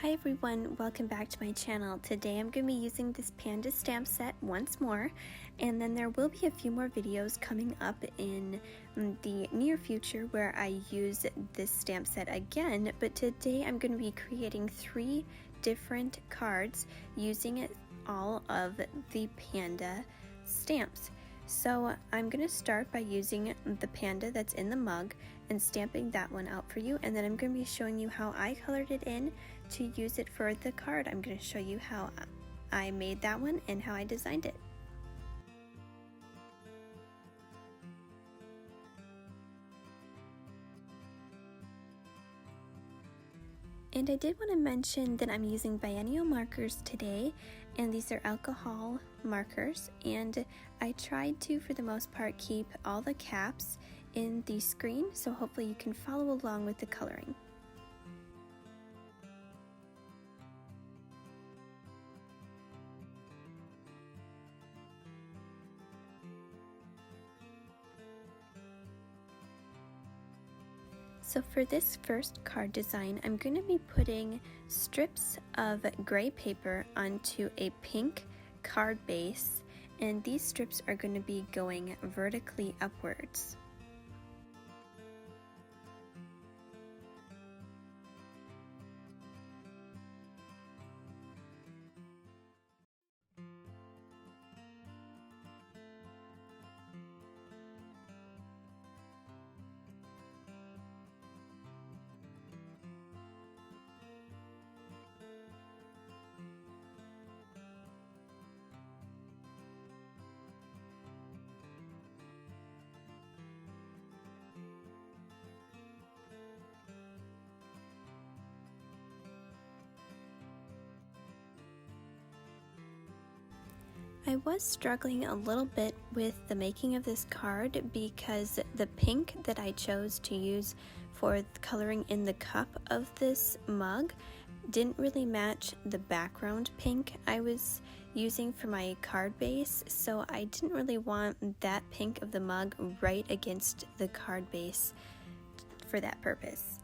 Hi everyone, welcome back to my channel. Today I'm going to be using this Panda Stamp Set once more, and then there will be a few more videos coming up in the near future where I use this stamp set again, but today I'm going to be creating 3 different cards using all of the Panda stamps. So I'm going to start by using the panda that's in the mug and stamping that one out for you, and then I'm going to be showing you how I colored it in to use it for the card. I'm going to show you how I made that one and how I designed it. And I did want to mention that I'm using biennial markers today, and these are alcohol markers, and I tried to, for the most part, keep all the caps in the screen, so hopefully you can follow along with the coloring. So for this first card design, I'm going to be putting strips of gray paper onto a pink card base, and these strips are going to be going vertically upwards. I was struggling a little bit with the making of this card because the pink that I chose to use for coloring in the cup of this mug didn't really match the background pink I was using for my card base, so I didn't really want that pink of the mug right against the card base for that purpose.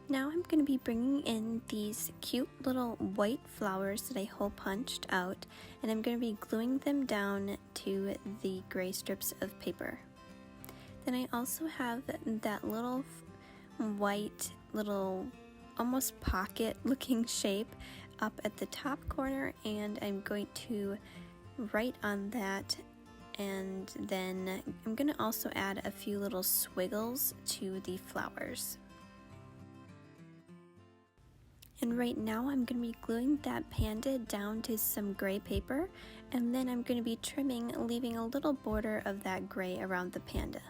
Now I'm going to be bringing in these cute little white flowers that I hole punched out, and I'm going to be gluing them down to the gray strips of paper. Then I also have that little white little almost pocket looking shape up at the top corner, and I'm going to write on that, and then I'm going to also add a few little squiggles to the flowers. And right now I'm going to be gluing that panda down to some gray paper, and then I'm going to be trimming, leaving a little border of that gray around the panda.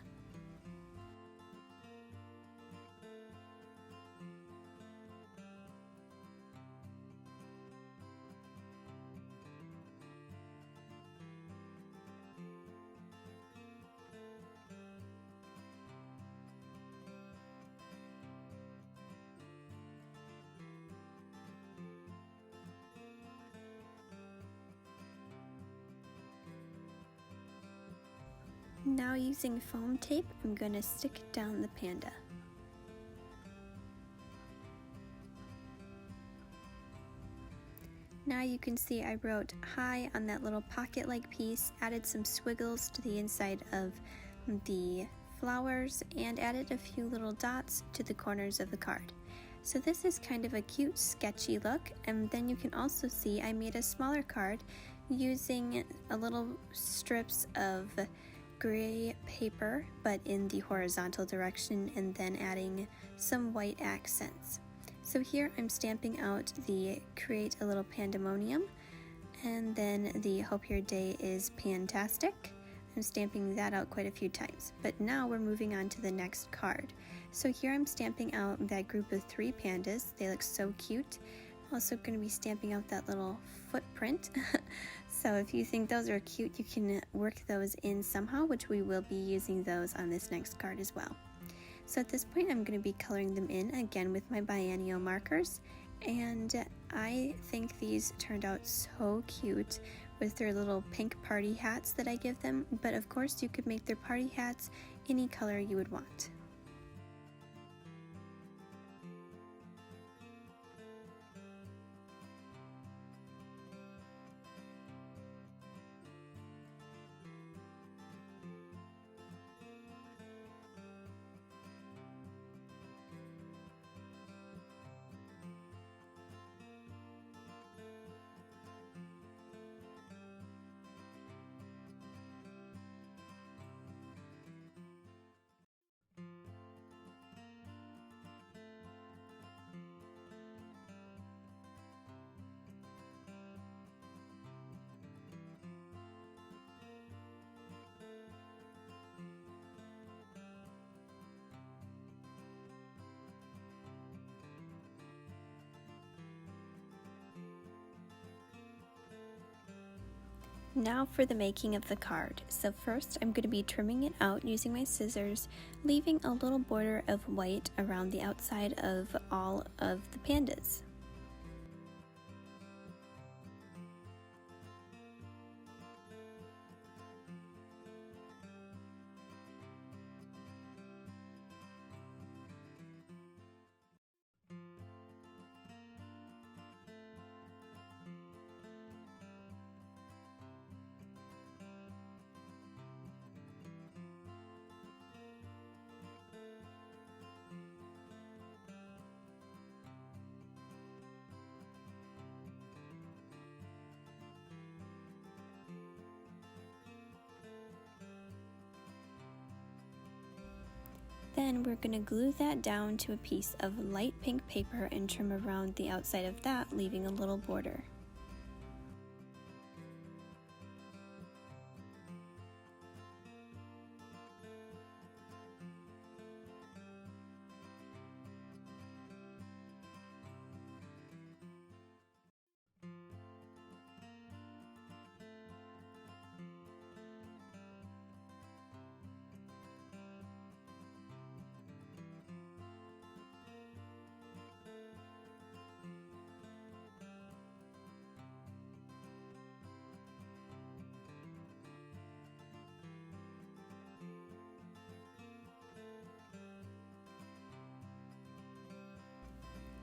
Now using foam tape, I'm going to stick down the panda. Now you can see I wrote hi on that little pocket-like piece, added some squiggles to the inside of the flowers, and added a few little dots to the corners of the card. So this is kind of a cute sketchy look, and then you can also see I made a smaller card using a little strips of gray paper but in the horizontal direction, and then adding some white accents. So here I'm stamping out the Create a Little Pandemonium, and then the Hope Your Day is Pantastic. I'm stamping that out quite a few times, but now we're moving on to the next card. So here I'm stamping out that group of 3 pandas. They look so cute. I'm also going to be stamping out that little footprint. So if you think those are cute, you can work those in somehow, which we will be using those on this next card as well. So at this point I'm going to be coloring them in again with my biennial markers, and I think these turned out so cute with their little pink party hats that I give them, but of course you could make their party hats any color you would want. Now for the making of the card. So first I'm going to be trimming it out using my scissors, leaving a little border of white around the outside of all of the pandas. Then we're going to glue that down to a piece of light pink paper and trim around the outside of that, leaving a little border.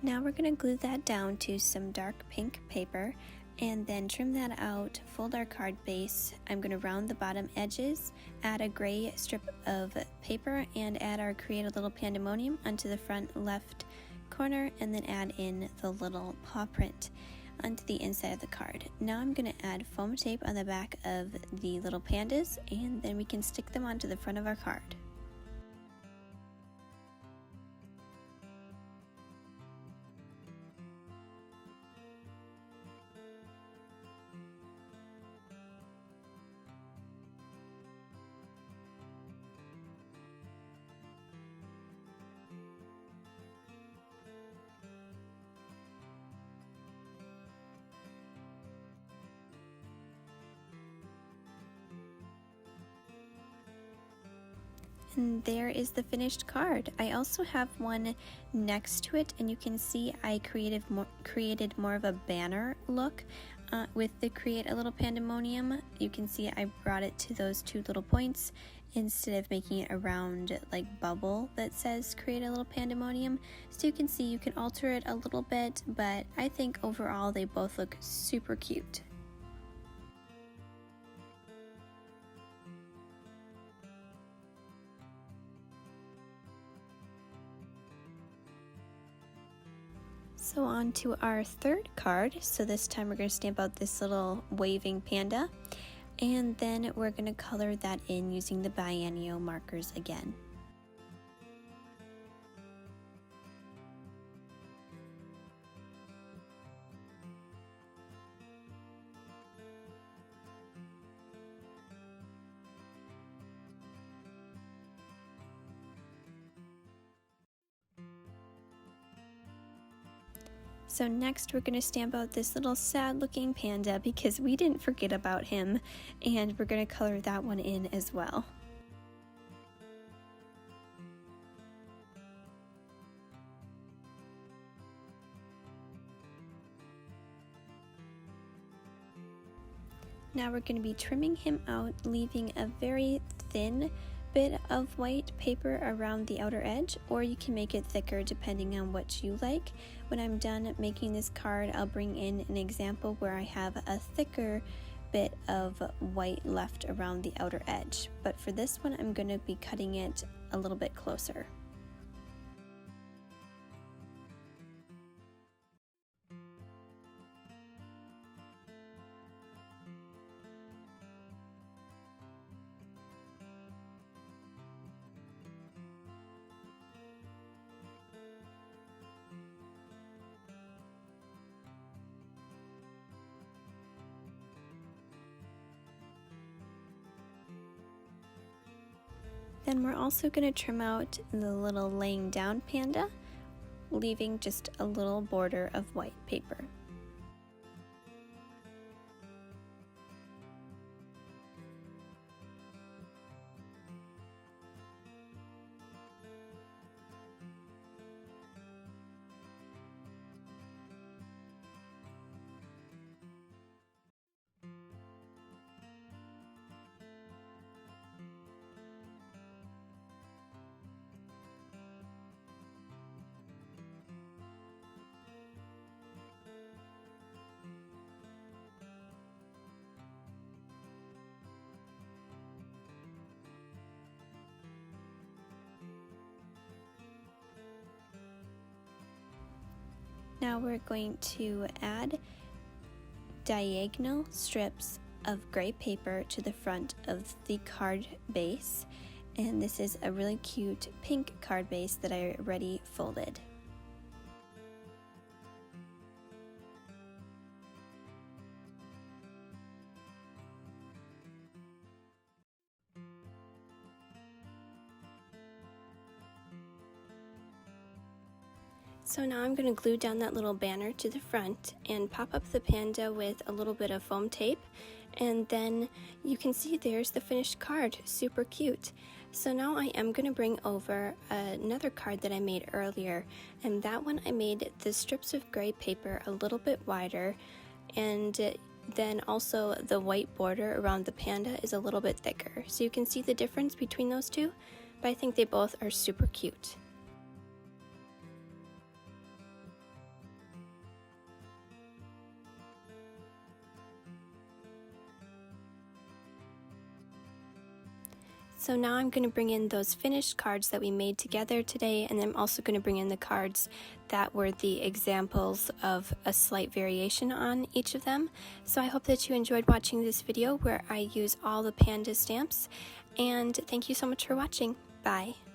Now we're going to glue that down to some dark pink paper and then trim that out, fold our card base. I'm going to round the bottom edges, add a gray strip of paper, and add our Create a Little Pandemonium onto the front left corner, and then add in the little paw print onto the inside of the card. Now I'm going to add foam tape on the back of the little pandas, and then we can stick them onto the front of our card. And there is the finished card. I also have one next to it, and you can see I created more of a banner look with the Create a Little Pandemonium. You can see I brought it to those 2 little points instead of making it a round like bubble that says Create a Little Pandemonium. So you can see you can alter it a little bit, but I think overall they both look super cute. So on to our third card. So this time we're going to stamp out this little waving panda, and then we're going to color that in using the biennial markers again. So next we're going to stamp out this little sad looking panda because we didn't forget about him, and we're going to color that one in as well. Now we're going to be trimming him out, leaving a very thin bit of white paper around the outer edge, or you can make it thicker depending on what you like. When I'm done making this card, I'll bring in an example where I have a thicker bit of white left around the outer edge, but for this one I'm going to be cutting it a little bit closer. Then we're also going to trim out the little laying down panda, leaving just a little border of white paper. Now we're going to add diagonal strips of gray paper to the front of the card base, and this is a really cute pink card base that I already folded. So now I'm going to glue down that little banner to the front and pop up the panda with a little bit of foam tape, and then you can see there's the finished card. Super cute. So now I am going to bring over another card that I made earlier, and that one I made the strips of gray paper a little bit wider, and then also the white border around the panda is a little bit thicker. So you can see the difference between those two, but I think they both are super cute. So now I'm going to bring in those finished cards that we made together today, and I'm also going to bring in the cards that were the examples of a slight variation on each of them. So I hope that you enjoyed watching this video where I use all the panda stamps, and thank you so much for watching. Bye!